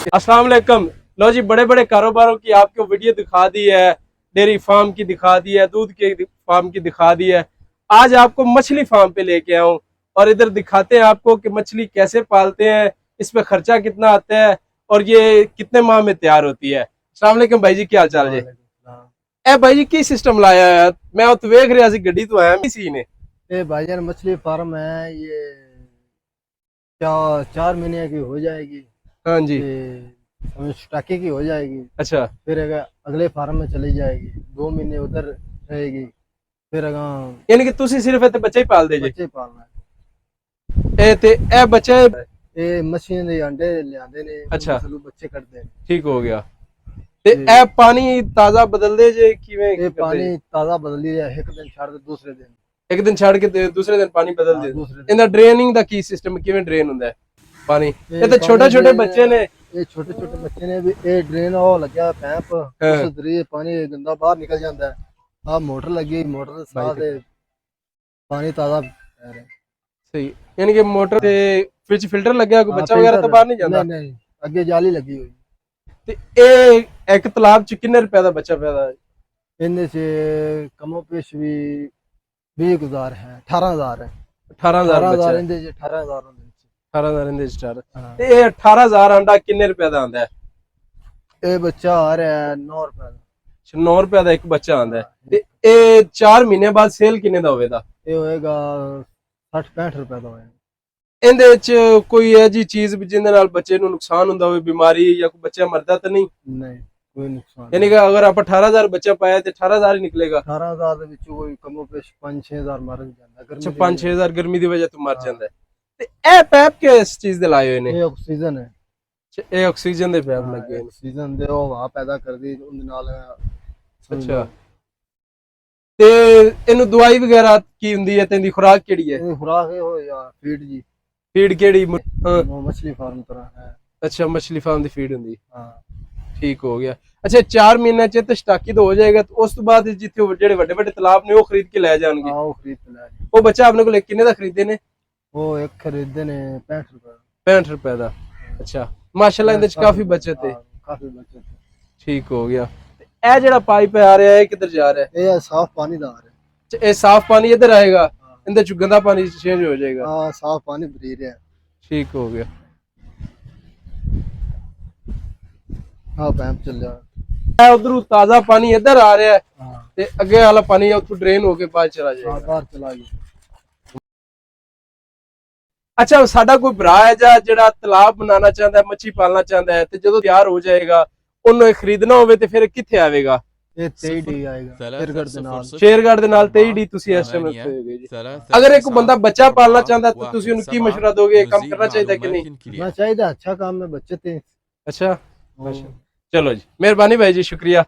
अस्सलाम वालेकुम। लो जी, बड़े बड़े कारोबारों की आपको वीडियो दिखा दी है, डेयरी फार्म की दिखा दी है, दूध के फार्म की दिखा दी है। आज आपको मछली फार्म पे लेके आऊं और इधर दिखाते हैं आपको कि मछली कैसे पालते हैं, इस पे खर्चा कितना आता है और ये कितने माह में तैयार होती है। अस्सलाम वालेकुम भाई जी, क्या हाल चाल जी? ए भाई जी की सिस्टम लाया है? मैं तो वेख रहा सी गड्डी तो आया सी ने। ये भाईजान मछली फार्म है, ये 4 महीने की हो जाएगी। हाँ जी। स्टाकी की हो जाएगी। अच्छा, फिर अगले फार्म में चली जाएगी, 2 महीने उधर रहेगी। फिर यानी कि तुसी सिर्फ इत्थे बच्चे ही पाल दे जी? बच्चे पालना है। ए ते ए बच्चे ये मछलियां दे अंडे लियादे ने। अच्छा, बच्चे करते हैं। ठीक हो गया। ते ए पानी ताजा बदल दे जे किवें? ये पानी ताजा बदल दिया, एक दिन छाड़ दे दूसरे दिन, एक दिन छाड़ के दूसरे दिन पानी बदल दे। दूसरे दिन। इनका ड्रेनिंग दा की सिस्टम किवें ड्रेन हुंदा है पानी? ये ये तो छोटे छोटे बच्चे ने। ये छोटे छोटे बच्चे ने भी ये ड्रेन हो लगा पैप, उस जरिए पानी गंदा बाहर निकल जाता है। आ मोटर लगी, मोटर के साथ पानी ताजा है। सही, यानी कि मोटर ते विच फिल्टर लगा, कोई बच्चा वगैरह तो बाहर नहीं जाता? नहीं, अगे जाली लगी हुई। ते ए एक तालाब च कितने रुपए दा बच्चा पैदा है? इनमें से कमो पेश भी 20,000 है, 18,000 है। 18,000 इनदे 18,000 होंदे। 18,000 इंदे स्टार ते ए 18,000 अंडा कितने रुपए दा आंदा है? ये बच्चा आ रहा है 9 रुपए दा। 9 रुपए दा एक बच्चा आंदा है। ते ए 4 महीने बाद सेल किन्ने दा होवेगा? ये होएगा 60-65 रुपए दा होएगा। ਇਹਦੇ ਵਿੱਚ ਕੋਈ ਇਹ ਜੀ ਚੀਜ਼ ਵੀ ਜਿਹਦੇ ਨਾਲ ਬੱਚੇ ਨੂੰ ਨੁਕਸਾਨ ਹੁੰਦਾ ਹੋਵੇ, ਬਿਮਾਰੀ ਜਾਂ ਕੋਈ ਬੱਚਾ ਮਰਦਾ ਤਾਂ ਨਹੀਂ? नहीं, कोई नुकसान यानी कि अगर आप 18,000 बच्चा पाया तो 18,000 ही निकलेगा। 18,000 ਦੇ ਵਿੱਚੋਂ ਕੋਈ ਕਮੋ ਪੇਸ਼ 5-6,000 ਮਰ ਜਾਂਦਾ। अच्छा, 5-6,000 गर्मी की वजह तो मर जाता है। ते ए पैप किस चीज दे लाए हुए ने? ਇਹ ਆਕਸੀਜਨ ਹੈ। ਇਹ ਆਕਸੀਜਨ ਦੇ ਪੈਪ ਲੱਗੇ ਨੇ। ਆਕਸੀਜਨ ਦੇ ਉਹ ਹਵਾ ਪੈਦਾ ਕਰਦੀ, ਉਹਦੇ ਨਾਲ ਅੱਛਾ, ਤੇ ਇਹਨੂੰ ਦਵਾਈ ਵਗੈਰਾ ਕੀ ਹੁੰਦੀ ਹੈ ਤੇ ਇਹਦੀ ਖੁਰਾਕ ਕਿਹੜੀ ਹੈ? ਇਹ ਖੁਰਾਕ ਇਹ ਹੋ ਜਾਂ ਫੀਡ ਜੀ। ਫੀਡ ਕਿਹੜੀ? ਹਾਂ, ਮਛਲੀ ਫਾਰਮ ਤਰ੍ਹਾਂ ਹੈ। अच्छा, मछली फार्म ਦੀ ਫੀਡ ਹੁੰਦੀ। ਹਾਂ, ठीक हो गया। अच्छा, 4 महीने च तो स्टाकी तो हो जाएगा, तो उस तो बाद जिथे ਜਿਹੜੇ ਵੱਡੇ ਵੱਡੇ ਤਲਾਬ ਨੇ ਉਹ ਖਰੀਦ ਕੇ ਲੈ ਜਾਣਗੇ। ਹਾਂ, ਉਹ ਖਰੀਦ ਕੇ ਲੈ ਜਾਣਗੇ। ਉਹ ਬੱਚਾ ਆਪਣੇ ਕੋਲ ਕਿੰਨੇ ਦਾ ਖਰੀਦੇ ਨੇ? ਉਹ ਇੱਕ ਖਰੀਦੇ ਨੇ 65 ਰੁਪਏ। 65 रुपए ਦਾ। अच्छा, ਮਾਸ਼ਾਅੱਲਾ ਇਹਦੇ ਚ ਕਾਫੀ ਬਚਤ ਹੈ। ਕਾਫੀ ਬਚਤ ਹੈ। ਠੀਕ ਹੋ ਗਿਆ। ਇਹ ਜਿਹੜਾ ਪਾਈਪ ਆ ਰਿਹਾ ਹੈ ਕਿੱਧਰ ਜਾ ਰਿਹਾ ਹੈ? ਇਹ ਸਾਫ ਪਾਣੀ ਦਾ ਆ ਰਿਹਾ। ਇਹ ਸਾਫ ਪਾਣੀ ਇੱਧਰ ਆਏਗਾ, ਇਹਦੇ ਚ ਗੰਦਾ ਪਾਣੀ ਚੇਂਜ ਹੋ ਜਾਏਗਾ। ਹਾਂ, ਸਾਫ ਪਾਣੀ ਭਰੀ ਰਿਹਾ। ਠੀਕ ਹੋ ਗਿਆ। ਹਾਂ, ਪੈਪ ਚੱਲਿਆ। ਇਹ ਉਧਰੋਂ ਤਾਜ਼ਾ ਪਾਣੀ ਇੱਧਰ ਆ ਰਿਹਾ ਹੈ ਹਾਂ, ਤੇ ਅੱਗੇ ਵਾਲਾ ਪਾਣੀ ਉੱਥੋਂ ਡਰੇਨ ਹੋ ਕੇ ਬਾਹਰ ਚਲਾ ਜਾਏਗਾ। ਬਾਹਰ ਚਲਾ ਗਿਆ। ਅੱਛਾ, ਸਾਡਾ ਕੋਈ ਭਰਾ ਹੈ ਜਿਹੜਾ ਤਲਾਬ ਬਣਾਉਣਾ ਚਾਹੁੰਦਾ ਹੈ, ਮੱਛੀ ਪਾਲਣਾ ਚਾਹੁੰਦਾ ਹੈ, ਤੇ ਜਦੋਂ ਤਿਆਰ ਹੋ ਜਾਏਗਾ ਉਹਨੂੰ ਇਹ ਖਰੀਦਣਾ ਹੋਵੇ ਤੇ ਫਿਰ ਕਿੱਥੇ ਆਵੇਗਾ? ਇਹ 23D ਆਏਗਾ ਸ਼ੇਰਗੜ੍ਹ ਦੇ ਨਾਲ। ਸ਼ੇਰਗੜ੍ਹ ਦੇ ਨਾਲ 23D ਤੁਸੀਂ ਇਸ ਟਾਈਮ ਉੱਥੇ ਹੋਗੇ ਜੀ। ਅਗਰ ਇੱਕ ਬੰਦਾ ਬੱਚਾ ਪਾਲਣਾ ਚਾਹੁੰਦਾ ਤਾਂ ਤੁਸੀਂ ਉਹਨੂੰ ਕੀ ਮਸ਼ਵਰਾ ਦੋਗੇ? ਕੰਮ ਕਰਨਾ ਚਾਹੀਦਾ ਕਿ नहीं? करना चाहिए, अच्छा काम है, बच्चे थे। अच्छा, चलो जी, मेहरबानी भाई जी, शुक्रिया।